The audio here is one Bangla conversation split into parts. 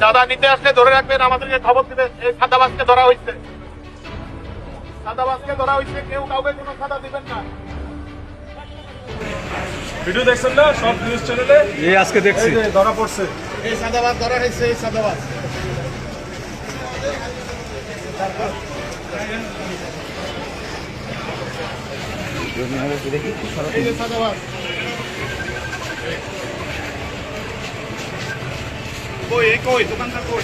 চাঁদা নিতে আসলে ধরে রাখবেন, আমাদেরকে খবর দিবেন। এই চাঁদাবাজকে ধরা হয়েছে, চাঁদাবাজকে ধরা হয়েছে, কেউ কাউকে কোনো চাঁদা দিবেন না। ভিডিও দেখছেন না সব নিউজ চ্যানেলে? এই আজকে দেখছি এই যে ধরা পড়ছে। এই চাঁদাবাজ ধরা হয়েছে, এই চাঁদাবাজ। এই যে চাঁদাবাজ। কই এই কই দোকানদার কই?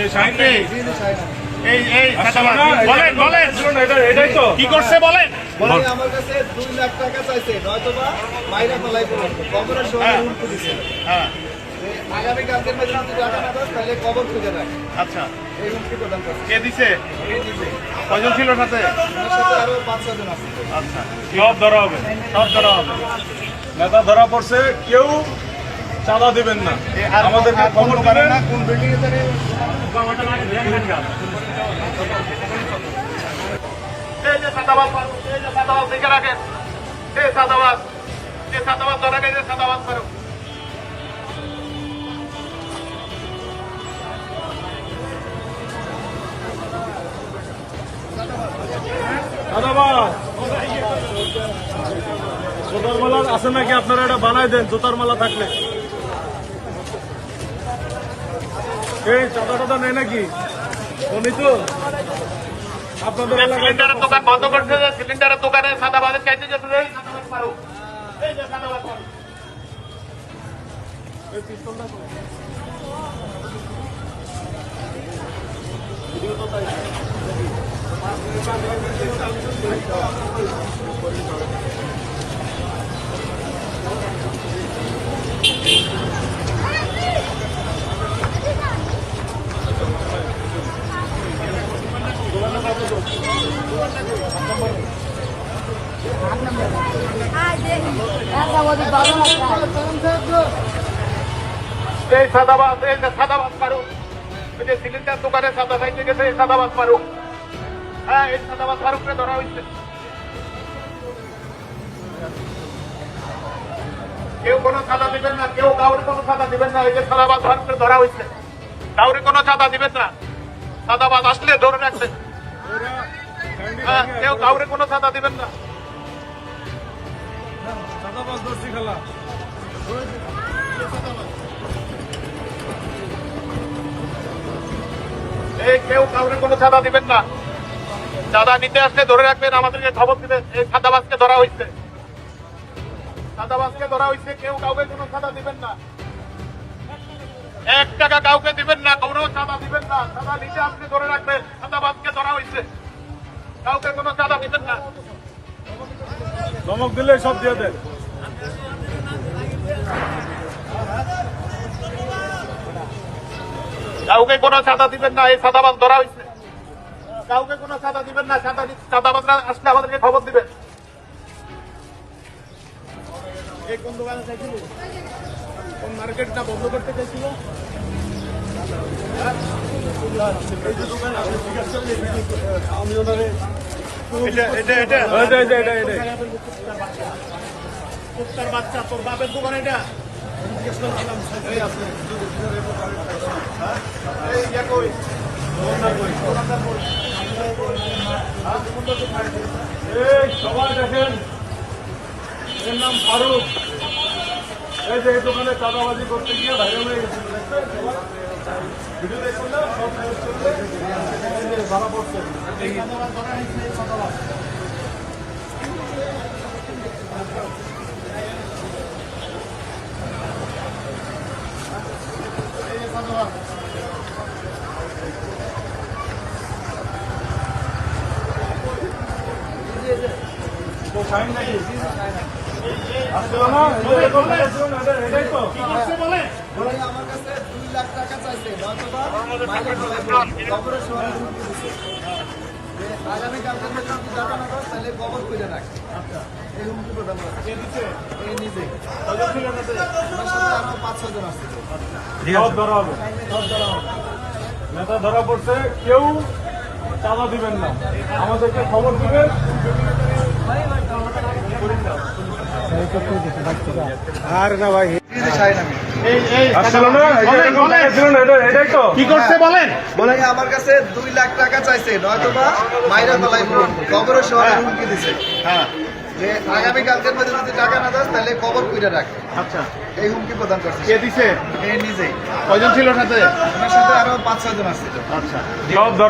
এই শাহিন নেই। এই এই চাঁদাবাজ বলেন বলেন, এটাই তো কি করছে বলেন। বলে আমার কাছে 2 লাখ টাকা চাইছে, নয়তোবা মাইরা ফেলাই পড়বে। কবরের সময় উল্টো দিছে। হ্যাঁ আগামী কালকের মধ্যে যদি টাকা না দাও তাহলে কবর খুঁজে রাখ। আচ্ছা, এই হুমকি প্রদান করছে। কে দিছে? এই নিজে। কয়জন ছিল সাথে? আমার সাথে আরো 5-6 জন আছে। আচ্ছা, সব ধরা হবে, সব ধরা হবে। নেতা ধরা পড়ছে, কেউ চাঁদা দিবেন না। আমাদেরকে খবর দিবেন। না কোন বিল্ডিং এ এই যে চাঁদাবাজ, এই যে চাঁদাবাজ দেখে রাখেন। এই চাঁদাবাজ, যে চাঁদাবাজ ধরা গেছে, চাঁদাবাজ করো। দাদাবাস জুতার মালা আছে নাকি? আপনারা এটা বানাই দেন জুতার মালা থাকলে। এই চাঁদা টাদা নেই নাকি? উনি তো আপনাদের এলাকায় সিলিন্ডারের দোকান বন্ধ করছে, যে সিলিন্ডারের দোকানে চাঁদাবাজের চাইতে যেতে এই চাঁদাবাজ মারো। এই যে চাঁদাবাজ মারো। এই চাঁদাবাজ, এই যে চাঁদাবাজ মারো। এই যে সিলিন্ডার দোকানে চাঁদা চাইতে গেছে, এই চাঁদাবাজ মারো। হ্যাঁ, এই চাঁদাবাজ ফারুককে ধরা হয়েছে। কেউ কোনো চাঁদা দিবেন না, কেউ কাউরে কোনো চাঁদা দিবেন না। এই যে চাঁদাবাজ ফারুককে ধরা হয়েছে, কাউরে কোনো চাঁদা দিবেন না। চাঁদাবাজ আসলে ধরে রাখবেন। হ্যাঁ, কেউ কাউরে কোনো চাঁদা দিবেন না। চাঁদাবাজ দর্শি খেলা। এই কেউ কাউরে কোনো চাঁদা দিবেন না। চাঁদা নিতে আসলে ধরে রাখবেন, আমাদেরকে খবর দিবেন। এই চাঁদাবাজকে ধরা হয়েছে, চাঁদাবাজকে ধরা হয়েছে, কেউ কাউকে কোনো চাঁদা দিবেন না। 1 টাকা কাউকে দিবেন না, কোনো চাঁদা দিবেন না। চাঁদা নিতে আসলে ধরে রাখবেন, চাঁদাবাজকে ধরা হয়েছে, কাউকে কোনো চাঁদা দিবেন না। ধমক দিলে সব দিয়ে দেন। কাউকে কোনো চাঁদা দিবেন না। এই চাঁদাবাজ ধরা হয়েছে, কাউকে কোনো চাঁদা দিবেন না। চাঁদাবাজরা আসলে আমাদেরকে খবর দিবেন। এই কোন দোকানে চাইছিল? কোন মার্কেটটা বন্ধ করতে চাইছিল? আমি ওনারে কুত্তার বাচ্চা, তোর বাপের দোকান এটা? এই ইয়া কই? এই সবাই দেখেন, এর নাম ফারুক। এই যে এই দোকানে চাঁদাবাজি করতে গিয়ে ভাইরাল হয়ে গেছিল, দেখছেন? ভিডিও দেখুন না সব নিউজ চ্যানেলে ধরা পড়ছে। তো শাহিন নাকি? আসলে না, এটাই তো। বলে আমার কাছে 2 লাখ টাকা চাইছে, নয়তোবা মাইরা ফেলাই পড়বে। কবরের সময় উল্টো দিছে। আগামী কালকের মধ্যে যদি টাকা না দাও তাহলে কবর খুঁজে রাখ। এই হুমকি প্রদান করছে। কে দিচ্ছে? এই নিজে। কয়জন ছিল সাথে? আমার সাথে আরো 5-6 জন আছে। সব ধরা হবে, সব ধরা হবে। নেতা ধরা পড়ছে, কেউ চাঁদা দিবেন না। আমাদেরকে খবর দিবেন। আর না ভাই শাহিন আমি। আসছিল না এরকম দেখাচ্ছিল না এটাই তো কি করছে বলেন? বলে আমার কাছে 2 লাখ টাকা চাইছে, নয়তোবা মাইরা ফেলাইবো, কবরের সহায় হুমকি দিছে হ্যাঁ, যে আগামী কালকের মধ্যে যদি টাকা না দাস তাহলে কবর কইরা রাখ, আচ্ছা, এই হুমকি প্রদান করছে কে দিছে? এই নিজেই। কয়জন ছিল সাথে? আমার সাথে আরো 5-6 জন আসছিল। আচ্ছা। সব ধরো